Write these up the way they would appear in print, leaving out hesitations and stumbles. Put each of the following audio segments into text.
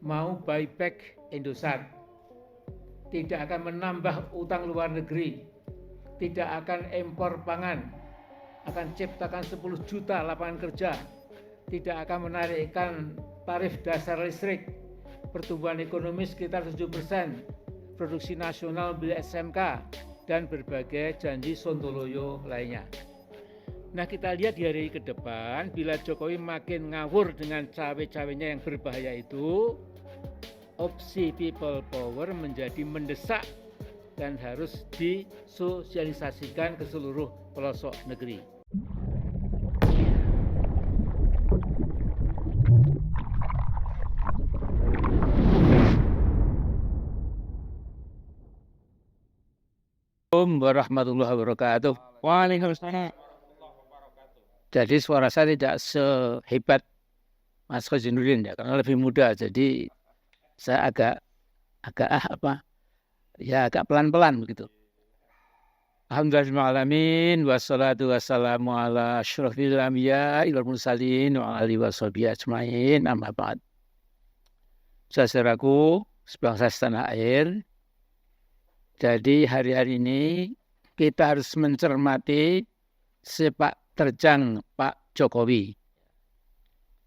mau buyback Indosat, tidak akan menambah utang luar negeri, tidak akan impor pangan, akan ciptakan 10 juta lapangan kerja, tidak akan menarikkan tarif dasar listrik, pertumbuhan ekonomi sekitar 7%, produksi nasional milik SMK, dan berbagai janji sontoloyo lainnya. Nah, kita lihat di hari ke depan, bila Jokowi makin ngawur dengan cawe-cawenya yang berbahaya itu, opsi people power menjadi mendesak dan harus disosialisasikan ke seluruh pelosok negeri. Assalamualaikum warahmatullahi wabarakatuh. Waalaikumsalam. Jadi suara saya tidak sehebat Mas Kozinudin ya, karena lebih muda. Jadi saya agak pelan-pelan begitu. Alhamdulillahirrahmanirrahim, wassalatu wassalamu ala asyrafil anbiya wal mursalin wa alihi washabihi ajmain, amma ba'd. Saudaraku sebangsa setanah air, jadi hari-hari ini kita harus mencermati sepak terjang Pak Jokowi.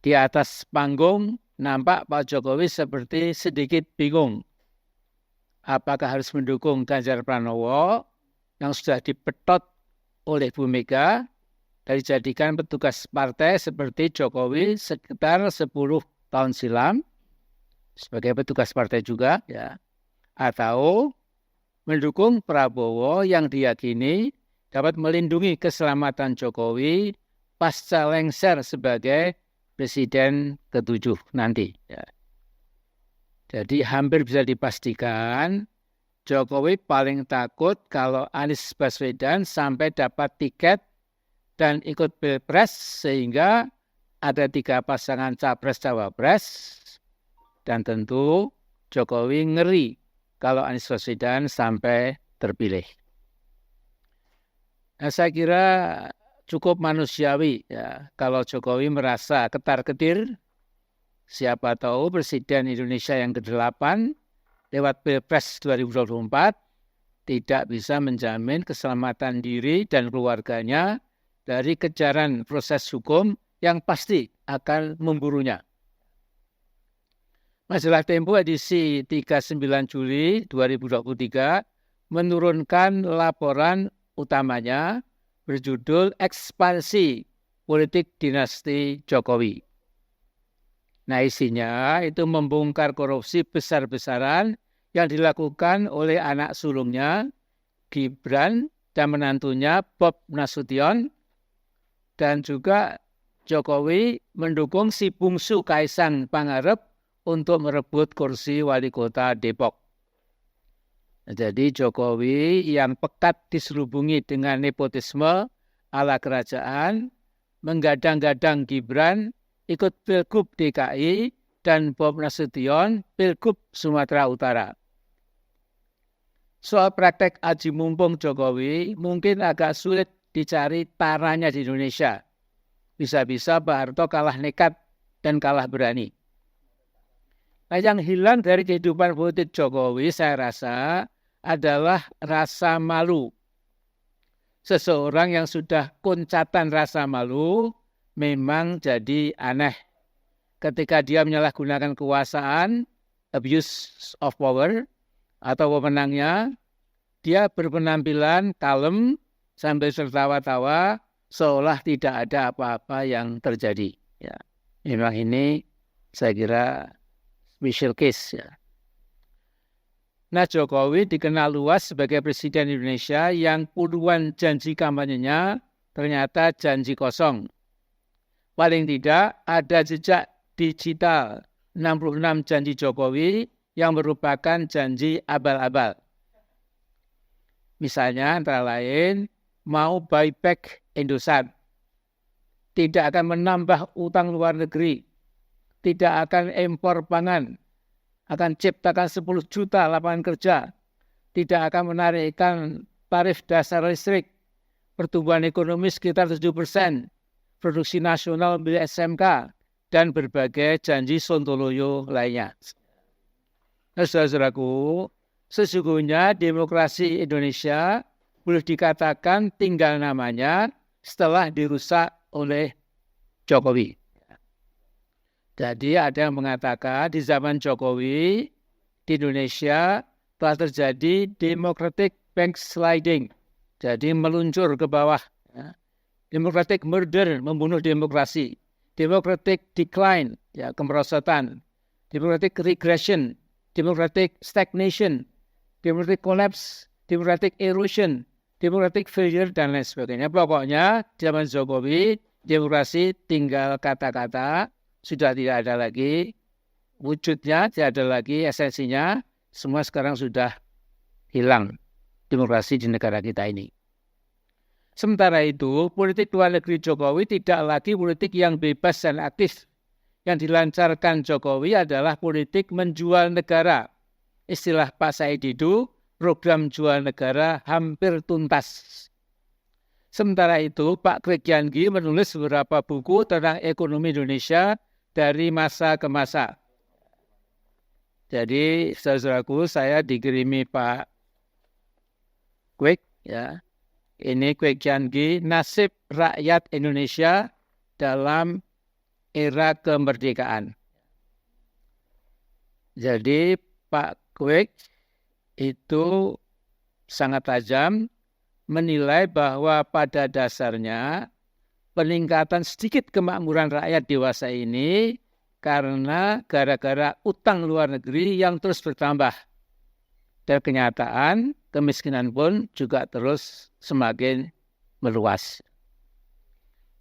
Di atas panggung nampak Pak Jokowi seperti sedikit bingung. Apakah harus mendukung Ganjar Pranowo yang sudah dipetot oleh Bu Mega dan dijadikan petugas partai seperti Jokowi sekitar 10 tahun silam sebagai petugas partai juga ya, atau mendukung Prabowo yang diyakini dapat melindungi keselamatan Jokowi pasca lengser sebagai Presiden ke-7 nanti. Ya. Jadi hampir bisa dipastikan Jokowi paling takut kalau Anies Baswedan sampai dapat tiket dan ikut pilpres sehingga ada 3 pasangan capres-cawapres, dan tentu Jokowi ngeri kalau Anies Baswedan sampai terpilih. Nah, saya kira cukup manusiawi ya kalau Jokowi merasa ketar-ketir. Siapa tahu Presiden Indonesia yang ke-8 lewat Pilpres 2024 tidak bisa menjamin keselamatan diri dan keluarganya dari kejaran proses hukum yang pasti akan memburunya. Majalah Tempo edisi 39 Juli 2023 menurunkan laporan utamanya berjudul Ekspansi Politik Dinasti Jokowi. Nah, isinya itu membongkar korupsi besar-besaran yang dilakukan oleh anak sulungnya Gibran dan menantunya Bob Nasution, dan juga Jokowi mendukung si bungsu Kaisang Pangarep untuk merebut kursi wali kota Depok. Jadi Jokowi yang pekat diselubungi dengan nepotisme ala kerajaan, menggadang-gadang Gibran ikut Pilgub DKI dan Bob Nasution Pilgub Sumatera Utara. Soal praktek aji mumpung Jokowi mungkin agak sulit dicari taranya di Indonesia. Bisa-bisa Pak Harto kalah nekat dan kalah berani. Nah, yang hilang dari kehidupan politik Jokowi saya rasa adalah rasa malu. Seseorang yang sudah kuncatan rasa malu memang jadi aneh. Ketika dia menyalahgunakan kekuasaan, abuse of power, atau wewenangnya, dia berpenampilan kalem sambil tertawa-tawa seolah tidak ada apa-apa yang terjadi. Ya, memang ini saya kira special case ya. Nah, Jokowi dikenal luas sebagai Presiden Indonesia yang puluhan janji kampanyenya ternyata janji kosong. Paling tidak ada jejak digital 66 janji Jokowi yang merupakan janji abal-abal. Misalnya antara lain mau buyback Indosat, tidak akan menambah utang luar negeri, tidak akan impor pangan, akan ciptakan 10 juta lapangan kerja, tidak akan menarikkan tarif dasar listrik, pertumbuhan ekonomi sekitar 7%, produksi nasional milik SMK, dan berbagai janji sontoloyo lainnya. Saudaraku, sesungguhnya demokrasi Indonesia boleh dikatakan tinggal namanya setelah dirusak oleh Jokowi. Jadi ada yang mengatakan di zaman Jokowi di Indonesia telah terjadi democratic backsliding. Jadi meluncur ke bawah. Ya. Democratic murder, membunuh demokrasi. Democratic decline, ya, kemerosotan. Democratic regression, democratic stagnation, democratic collapse, democratic erosion, democratic failure, dan lain sebagainya. Pokoknya zaman Jokowi, demokrasi tinggal kata-kata, sudah tidak ada lagi wujudnya, tidak ada lagi esensinya, semua sekarang sudah hilang demokrasi di negara kita ini. Sementara itu, politik luar negeri Jokowi tidak lagi politik yang bebas dan aktif. Yang dilancarkan Jokowi adalah politik menjual negara. Istilah Pak Said Didu, program jual negara hampir tuntas. Sementara itu, Pak Kwek Kian Gi menulis beberapa buku tentang ekonomi Indonesia dari masa ke masa. Jadi, saudaraku, saya dikirimi Pak Kwek, ya. Ini Kwek Kian Gi, nasib rakyat Indonesia dalam era kemerdekaan. Jadi Pak Kwek itu sangat tajam menilai bahwa pada dasarnya peningkatan sedikit kemakmuran rakyat dewasa ini karena gara-gara utang luar negeri yang terus bertambah. Dan kenyataan kemiskinan pun juga terus semakin meluas.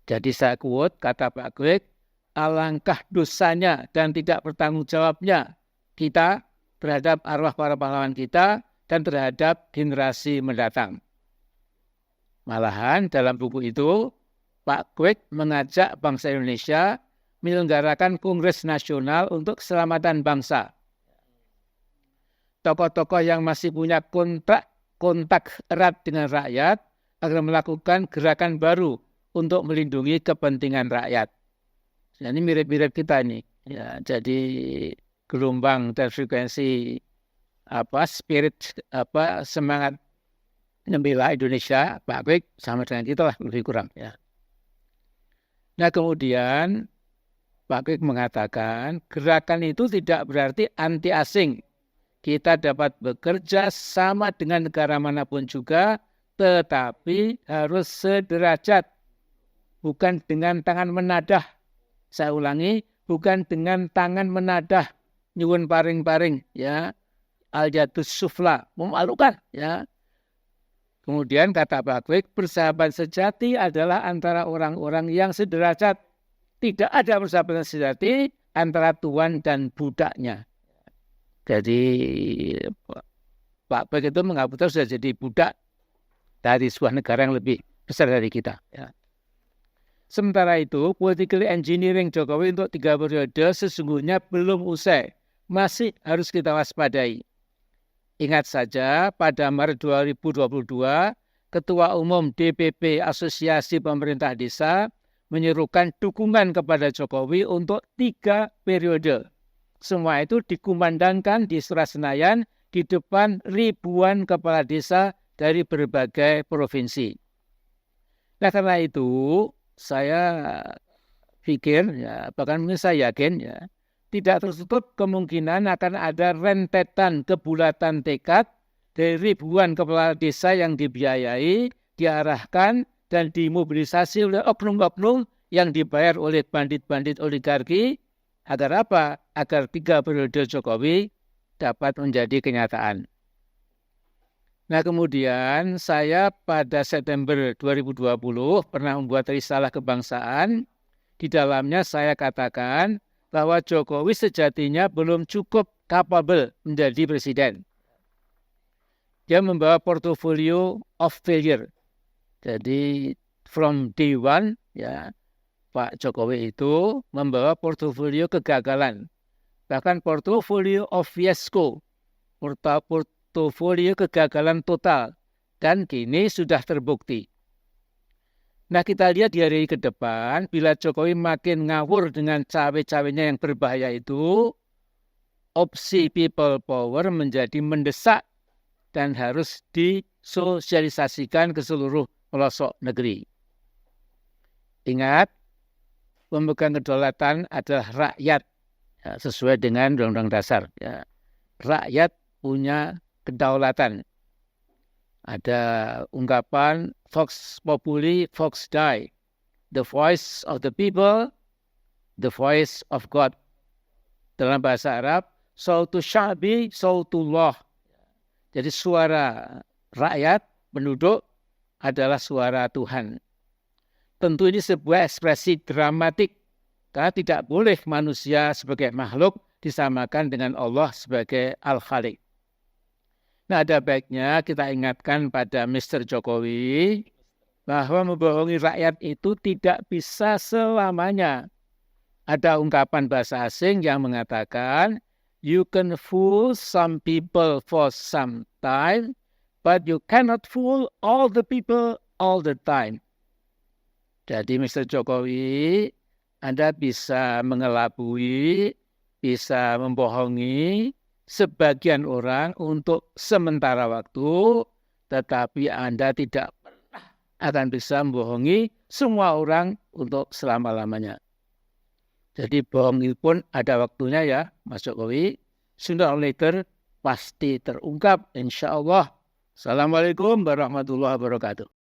Jadi saya quote kata Pak Kwek, alangkah dosanya dan tidak bertanggung jawabnya kita terhadap arwah para pahlawan kita dan terhadap generasi mendatang. Malahan dalam buku itu, Pak Kwek mengajak bangsa Indonesia menyelenggarakan Kongres Nasional untuk Keselamatan Bangsa. Tokoh-tokoh yang masih punya kontak erat dengan rakyat agar melakukan gerakan baru untuk melindungi kepentingan rakyat. Nah, ini mirip-mirip kita nih. Ya, jadi gelombang dan frekuensi spirit semangat membela Indonesia Pak Kwek sama dengan kita lah lebih kurang ya. Nah, kemudian Pak Kwek mengatakan gerakan itu tidak berarti anti asing. Kita dapat bekerja sama dengan negara manapun juga, tetapi harus sederajat. Bukan dengan tangan menadah. Saya ulangi, bukan dengan tangan menadah. Nyuwun paring-paring, ya. Al-Yadus Sufla, memalukan, ya. Kemudian kata Pak Kwek, persahabatan sejati adalah antara orang-orang yang sederajat. Tidak ada persahabatan sejati antara tuan dan budaknya. Jadi Pak Kwek itu mengaku sudah jadi budak dari sebuah negara yang lebih besar dari kita. Ya. Sementara itu, political engineering Jokowi untuk 3 periode sesungguhnya belum usai. Masih harus kita waspadai. Ingat saja, pada Maret 2022, Ketua Umum DPP Asosiasi Pemerintah Desa menyerukan dukungan kepada Jokowi untuk 3 periode. Semua itu dikumandangkan di Istora Senayan di depan ribuan kepala desa dari berbagai provinsi. Nah, karena itu saya pikir, ya, bahkan mungkin saya yakin, ya, tidak tertutup kemungkinan akan ada rentetan kebulatan tekad dari ribuan kepala desa yang dibiayai, diarahkan, dan dimobilisasi oleh oknum-oknum yang dibayar oleh bandit-bandit oligarki. Agar apa? Agar 3 periode Jokowi dapat menjadi kenyataan. Nah, kemudian saya pada September 2020 pernah membuat risalah kebangsaan. Di dalamnya saya katakan bahwa Jokowi sejatinya belum cukup capable menjadi presiden. Dia membawa portfolio of failure. Jadi from day one, ya, Pak Jokowi itu membawa portofolio kegagalan. Bahkan portofolio of fiasco. Portofolio kegagalan total. Dan kini sudah terbukti. Nah, kita lihat di hari ke depan, bila Jokowi makin ngawur dengan cawe-cawenya yang berbahaya itu, opsi people power menjadi mendesak dan harus disosialisasikan ke seluruh pelosok negeri. Ingat, pemegang kedaulatan adalah rakyat, ya, sesuai dengan Undang-Undang Dasar. Ya. Rakyat punya kedaulatan. Ada ungkapan Vox Populi, Vox Dei. The voice of the people, the voice of God. Dalam bahasa Arab, sautu sya'bi, sautullah. Jadi suara rakyat, penduduk adalah suara Tuhan. Tentu ini sebuah ekspresi dramatik, karena tidak boleh manusia sebagai makhluk disamakan dengan Allah sebagai Al-Khaliq. Nah, ada baiknya kita ingatkan pada Mr. Jokowi bahwa membohongi rakyat itu tidak bisa selamanya. Ada ungkapan bahasa asing yang mengatakan, you can fool some people for some time, but you cannot fool all the people all the time. Jadi Mr. Jokowi, Anda bisa mengelabui, bisa membohongi sebagian orang untuk sementara waktu, tetapi Anda tidak pernah akan bisa membohongi semua orang untuk selama-lamanya. Jadi bohong itu pun ada waktunya ya, Mas Jokowi. Sooner or later pasti terungkap, insya Allah. Assalamualaikum warahmatullahi wabarakatuh.